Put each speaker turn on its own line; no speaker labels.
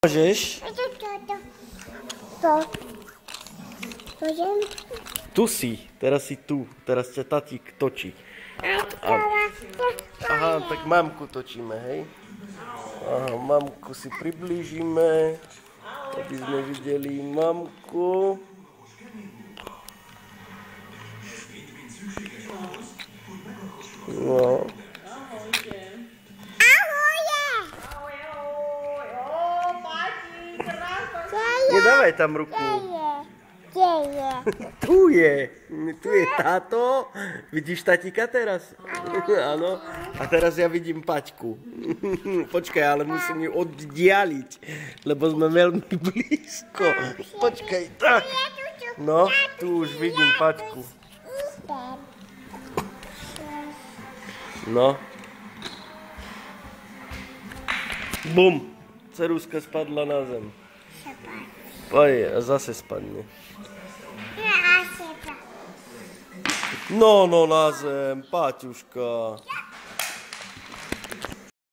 Môžeš? Tu si, teraz si tu, teraz ťa tatík točí. Aha, tak mamku točíme, hej? Aha, mamku si priblížime, aby sme videli mamku. No. Nedávaj tam ruku. Tu je táto. Vidíš tatíka teraz? Áno. A teraz ja vidím Paťku. Počkaj, ale musím ju oddialiť, lebo sme veľmi blízko. Počkaj, tak. No, tu už vidím Paťku. No. Bum. Ceruzka spadla na zem. Poď, a zase spadne. No, na zem, Paťuška.